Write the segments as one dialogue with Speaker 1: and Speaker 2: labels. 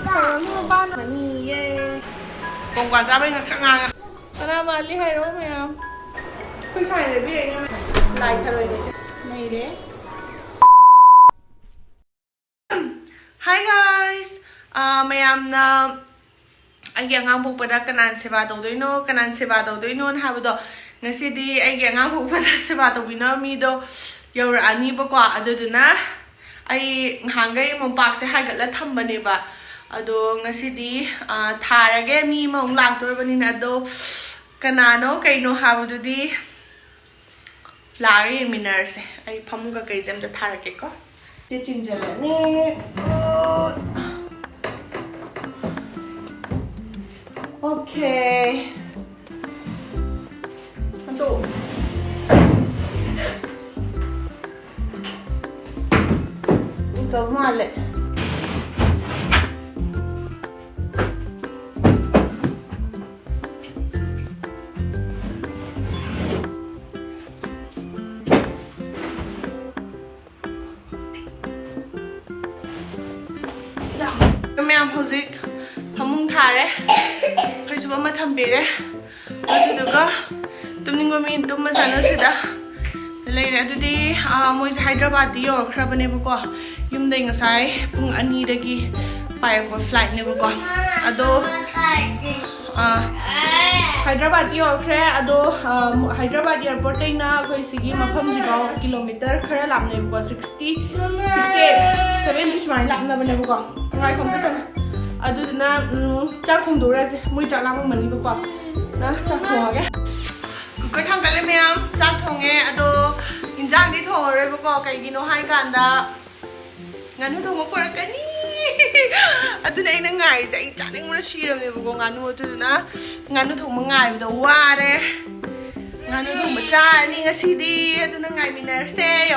Speaker 1: Thằng ba nó nhì ghê. Còn quả ra bên ngạc ngang. Cái mà đi hay đúng không? Khuyên khai để biết anh em. Lại tharoi đấy. Này đấy. Hi guys. Mayam na ai Angang Pokpagi kanan seba tawdoino kanan seba tawdoino habado ngasidi ai Angang Pokpagi seba tawbina mi do yaurani ba ko aduduna ai hangai mompak se hagatla thambane ba ado ngasidi tharage mi mong lagtorabani na do kanano kaino habududi lagi minarse ai phamuga kai jam da tharage ko ye chinjala ne okay ando udah male Ma'am Hozik Hamung Thare Hajba Mathambire Aduga Tumningo Min Tumasana Sida Later today Mois Hyderabad or Krabanebuko Yum Ding Sai Pung Ani Dagi Fire Flight Nebuko Ado Hyderabad or Kre Ado Hyderabad Airport na Sigi Mapam kilometer Karalam Nebuko 68 70 mile lap na Nebuko Ngay không có sân Ado na chắc không đủ ra gì Mui chắc làm mình đi qua Đó chắc thua cái Cái thằng cái này em chắc thua nghe Ado Nhìn chắc đi thua rồi bố cái gì nó hay cả đã Nganu thua một cái ní Ado này nó ngài chạy chắc nên nó xì rồi bố nganu từ na Nganu thua một ngày đầu qua đấy Nganu thua một cha ní ngã xì đi Ado nó ngài mình là xe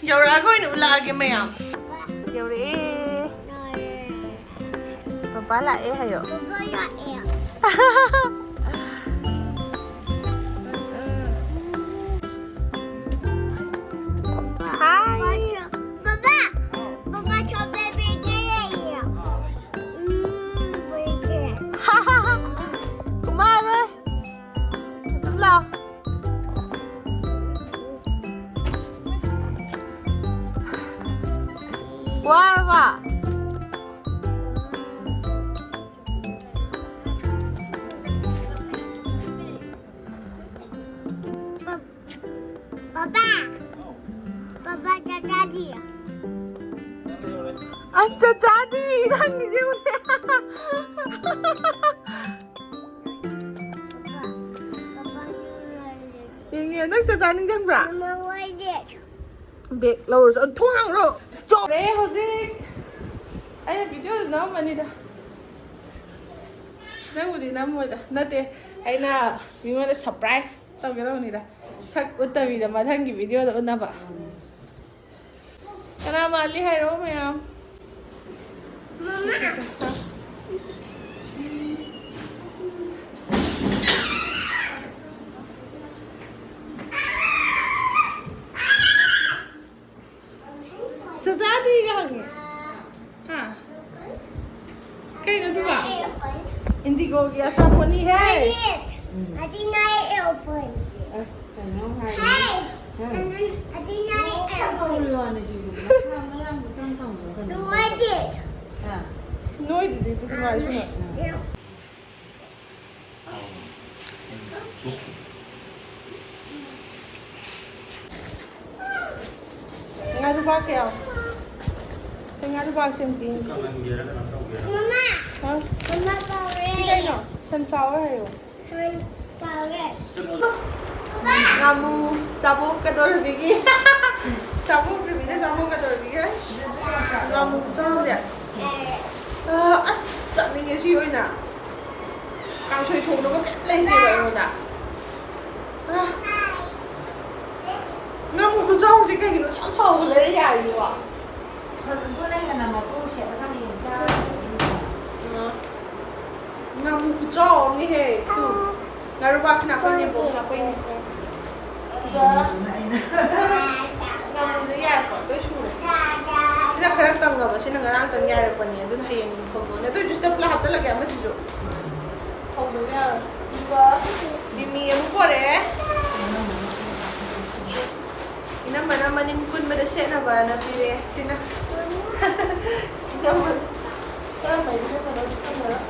Speaker 1: Dầu ra coi nữa là cái mẹ Dầu đi Papa lại hả yo? Papa lại Hi. Papa cho baby kia. Kumain ơi. Tụi lo. Wow ba. Jadi, đang gì vậy? Nghe nói cho cha ninh chân bả. Biệt lâu rồi, thoáng rồi. Chỗ đấy hả gì? Anh là video nó mà đi đâu? Nó muốn đi nằm rồi đó. Nó thì anh là mình muốn surprise tao cái đâu này đó. Chắc có tao vì mà thằng cái video đó nó bảo. Cái nào mà đi hay rồi mày không? Mama. Thật ra đi gần. Hả? Cái nó đúng à? Indigo kia sao con đi hết? I didn't airplane. Hey. I didn't airplane. No, I did. Noi di tudo mais, né? Nga do bakel. Nga do bakel sim. Mama. Hả? Mama flower. Đây nọ, sunflower hay không? Sunflower. Ngamu, sabuk ka dor bigi. Sabuk bigi, sabuk ka dor bigi. Ngamu sao vậy? Chắc mình nghe gì vậy nè càng chơi thùng nó có cái lên gì vậy rồi nè nó một cái rau thì cái gì nó sẵn sàng lấy dài gì vậy
Speaker 2: bữa nay là nằm ở khu sẽ có thằng gì sao
Speaker 1: nó một cái rau như thế ngày rồi bác nào con nhìn bố nào quên giờ nó một cái dài có cái chuột khara kangaba sina ngarang tang yairapani aduna hayeng phogone adu just pla haptalage amasijo phogdo ya duga bimi amu pore ina mana manin kun bada sena ba na pire sina ina man ta bai se ta ro ta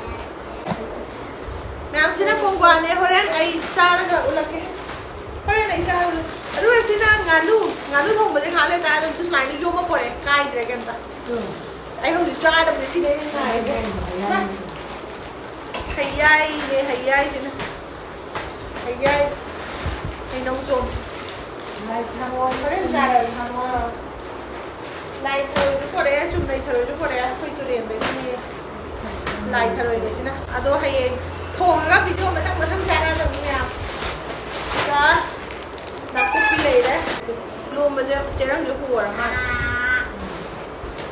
Speaker 1: ma'am सिना कोंगवाने होरेन आई चारगा उलके होरेन आई चार अदु सिना nganu थोंबजे खाले चार तो स्माइली यो मा परे काय द्रे केमता आई हो चार दम सिने काय जे hayai ne hayai सिना hayai ai nong chom
Speaker 2: Lai tharoi
Speaker 1: होरेन चार tharoi lai tharoi ju pore chum lai tharoi ju pore khoi tu rem de ni lai tharoi de सिना अदो haye thonga video matang chana dam ni ya ka nak pi le de lu ma je cherang ju hu ra ma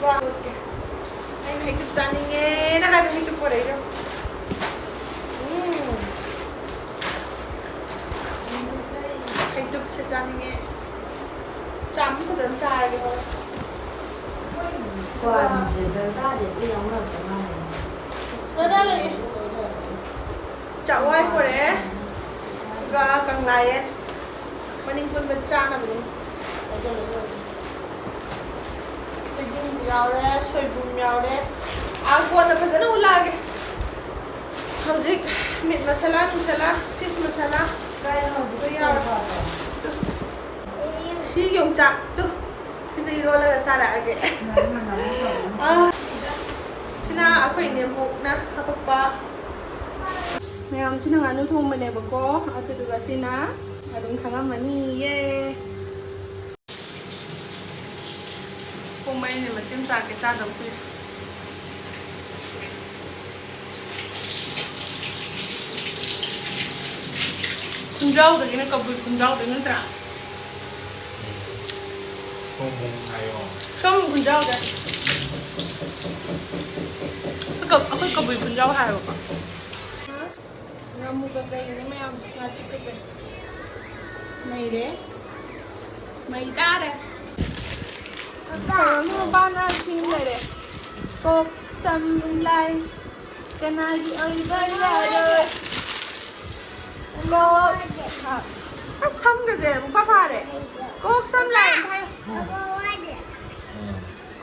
Speaker 1: ka okay ai hai tu chani nge na hai hai tu pore jo hai tu che chani nge cham ko jan cha ge ho
Speaker 2: Qua thì giờ ta để đi ông làm cái này.
Speaker 1: ko da le chawai pore ga kang lai e maning kun ben cha na bini Piding yaw re soi bum yaw re a ko na phadana ulage hojik mit masala nusala fish masala
Speaker 2: Cái nào
Speaker 1: to
Speaker 2: cũng
Speaker 1: yaw
Speaker 2: yaw.
Speaker 1: si yong cha tu si si ro la sa da age
Speaker 2: Mà nó
Speaker 1: sina akhoi ne buk na khapakpa ma'am सिना nganu thong mane bako atu duga sina adum khanga mani ye pong mai ne machim cha ke cha dau pui kunjau de ne kabul kunjau de ngan tra
Speaker 3: không muốn thay không
Speaker 1: som kunjau de aku kabul kunjau hai bako ngamu ka kay ni ma'am ngachi ka kay mai de mai da de Papa ba na tin le de kok sam lai kana gi oi ba ya de kok a sam ga de pa pa de kok sam lai thai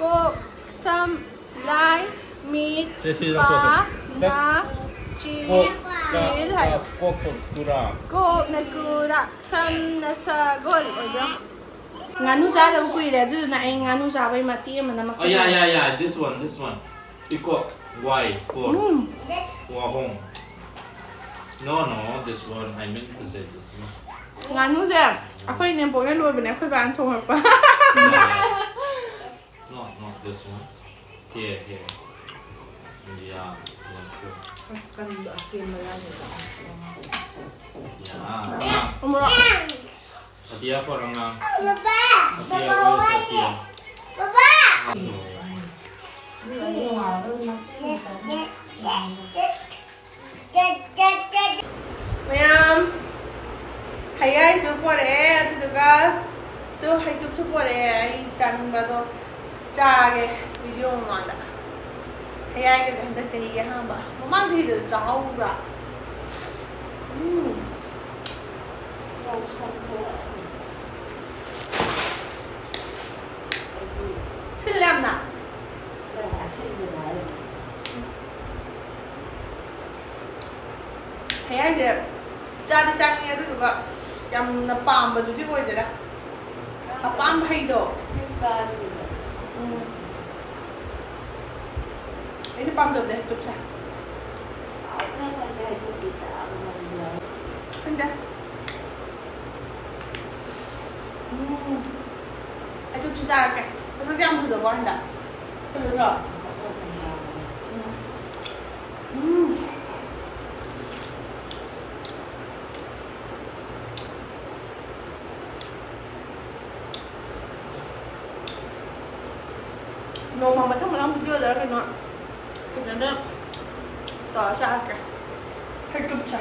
Speaker 1: kok sam lai meat pa na chi
Speaker 3: Kok kurang
Speaker 1: Go na gura sam na sa gol ojo nganu sa da ku ire du na ai nganu sa bai mati ma na mak
Speaker 3: oh yeah this one iko why ko wahong no this one I meant to say this one
Speaker 1: nganu sa akhoi ne bo ngai lo ba ne akhoi ban thong ha pa
Speaker 3: not this one here yeah
Speaker 2: cần kim mà ra
Speaker 3: yeah
Speaker 1: umro
Speaker 3: Atia for Angang
Speaker 4: Papa.
Speaker 3: Atia where's Atia
Speaker 4: Papa.
Speaker 1: Ma'am hayai ju pore atu duga tu hai tu chu pore ai chaning ba do cha ge video ma da hayai ge jang da chahi ya ha ba mama thi de chao ra sillam na hayai ge cha di chaning atu duga yam na pam ba du di boy da apam hai do ini pam do deh tuh sah Anda. Itu susah kan? Pasal dia ambil zaman dah. Betul tak? Nô mà chắc mà nó chưa được cái nó cái gì đó tỏ ra kìa hơi trục chả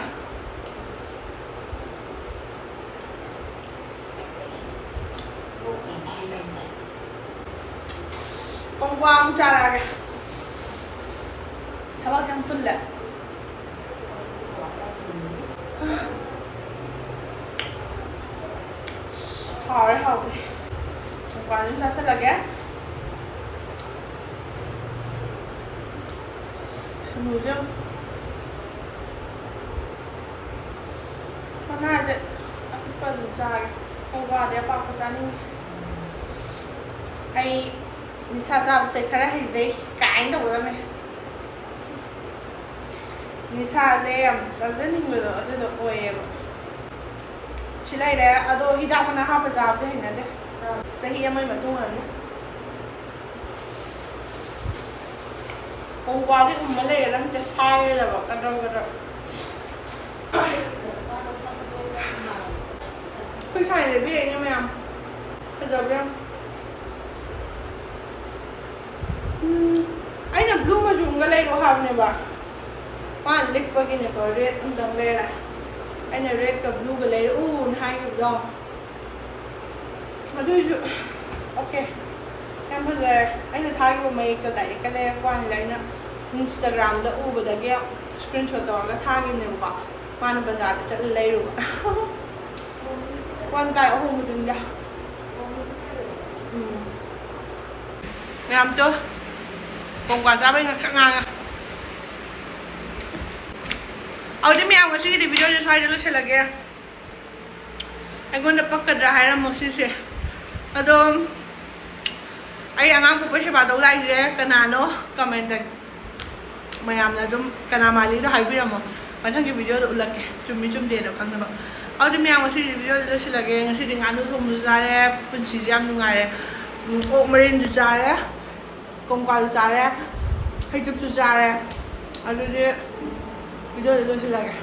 Speaker 1: ꯀꯣꯡꯀ꯭ꯋꯥ ꯑꯃꯨꯛ ꯆꯥꯔꯛꯑꯒꯦ ꯊꯕꯛ ꯌꯥꯝ ꯄꯨꯜꯂꯦ 하울에 정관은 자살하게 스무점 하나 이제 아빠도 자게 공부하 내 아빠 자는 아이 니사자부세 그래 이제 까인도 그러면 니사제 ꯌꯥꯝ ꯆꯥꯖꯅꯤꯡꯕꯗꯣ ꯑꯗꯨꯗꯣ ꯑꯣꯏꯌꯦꯕ ꯁꯤ ꯂꯩꯔꯦ ꯑꯗꯣ ꯍꯤꯗꯥꯛ ꯃꯅꯥ ꯍꯥꯞꯄ ꯆꯥꯕꯗꯤ ꯍꯩꯅꯗꯦ ꯆꯍꯤ ꯑꯃꯒꯤ ꯃꯇꯨꯡ ꯑꯣꯏꯔꯅꯤ ꯀꯣꯡꯀ꯭ꯋꯥꯗꯤ ꯎꯝꯃ ꯂꯩꯔꯦ ꯅꯪꯁꯦ ꯁꯥꯏꯔꯦꯗꯕ ꯀꯗ꯭ꯔꯧ ꯀꯗ꯭ꯔꯧ ꯑꯩꯈꯣꯏ ꯁꯥꯏ ꯂꯩꯕꯤꯔꯛꯏꯅꯦ ꯃꯌꯥꯝ ꯐꯖꯕ꯭ꯔꯥ ꯑꯩꯅ ꯕ꯭ꯂꯨ ꯃꯆꯨꯝꯒ ꯂꯩꯔꯣ ꯍꯥꯏꯕꯅꯦꯕ ꯃꯥꯅ ꯂꯤꯛꯄꯒꯤꯅꯦꯀꯣ ꯔꯦꯗ ꯑꯝꯇꯪ ꯂꯩꯔꯦ ꯑꯩꯅ ꯔꯦꯗꯀ ꯕ꯭ꯂꯨꯒ ꯂꯩꯔꯛꯎꯅ ꯍꯥꯏꯈꯤꯕꯗꯣ ꯑꯗꯨꯏꯁꯨ ꯑꯣꯀꯦ ꯌꯥꯝ ꯐꯖꯔꯦ ꯑꯩꯅ ꯊꯥꯈꯤꯕ ꯃꯌꯦꯛꯇꯣ ꯗꯥꯏꯔꯦꯛꯀ ꯂꯩꯔꯛꯄ ꯋꯥꯅꯤꯗ ꯑꯩꯅ ꯏꯟꯁꯇꯥꯒ꯭ꯔꯥꯝꯗ ꯎꯕꯗꯒꯤ ꯁ꯭ꯀ꯭ꯔꯤꯟ ꯁꯣꯠ ꯇꯧꯔꯒ ꯊꯥꯈꯤꯕꯅꯦꯕꯀꯣ ꯃꯥꯅ ꯕꯖꯥꯔꯗ ꯆꯠꯂ ꯂꯩꯔꯨꯕ ꯋꯥꯟ ꯀꯥꯏ ꯑꯍꯣꯡꯕꯗꯨꯅꯤꯗ ꯃꯌꯥꯝꯗꯣ ꯀꯣꯡꯀ꯭ꯋꯥ ꯆꯥꯕꯩ ꯉꯛꯁꯛ ꯉꯥꯡꯉꯦ ꯑꯗꯨꯗꯤ ꯃꯌꯥꯝ ꯉꯁꯤꯒꯤꯗꯤ ꯚꯤꯗꯤꯑꯣꯁꯦ ꯁ꯭ꯋꯥꯏꯗ ꯂꯣꯏꯁꯤꯜꯂꯒꯦ ꯑꯩꯉꯣꯟꯗ ꯄꯛꯀꯗ꯭ꯔꯥ ꯍꯥꯏꯔꯝꯃꯣ ꯁꯤꯁꯦ ꯑꯗꯣ ꯑꯩ ꯑꯉꯥꯡ ꯄꯣꯛꯄꯩ ꯁꯦꯕꯥ ꯇꯧ ꯂꯥꯛꯏꯁꯦ ꯀꯅꯥꯅꯣ ꯀꯃꯦꯟꯇ ꯃꯌꯥꯝꯅ ꯑꯗꯨꯝ ꯀꯅꯥ ꯃꯥꯜꯂꯤꯗꯣ ꯍꯥꯏꯕꯤꯔꯝꯃꯣ ꯃꯊꯪꯒꯤ ꯚꯤꯗꯤꯑꯣꯗ ꯎꯠꯂꯛꯀꯦ ꯆꯨꯝꯃꯤ ꯆꯨꯝꯗꯦꯗꯣ ꯈꯪꯅꯕ ꯑꯗꯨꯗꯤ ꯃꯌꯥꯝ ꯉꯁꯤꯒꯤ ꯚꯤꯗꯤꯑꯣꯗ ꯂꯣꯏꯁꯤꯜꯂꯒꯦ ꯉꯁꯤꯗꯤ ꯉꯥꯅꯨ ꯊꯣꯡꯕꯁꯨ ꯆꯥꯔꯦ ꯄꯨꯟꯁꯤꯁꯦ ꯌꯥꯝ ꯅꯨꯡꯉꯥꯏꯔꯦ ꯑꯣꯛ ꯃꯔꯤꯟꯁꯨ ꯆꯥꯔꯦ ꯀꯣꯡꯀ꯭ꯋꯥꯁꯨ ꯆꯥꯔꯦ ꯍꯩꯇꯨꯞꯁꯨ ꯆꯥꯔꯦ ꯑꯗꯨꯗꯤ ꯚꯤꯗꯤꯑꯣꯗ ꯂꯣꯏꯁꯤꯜꯂꯒꯦ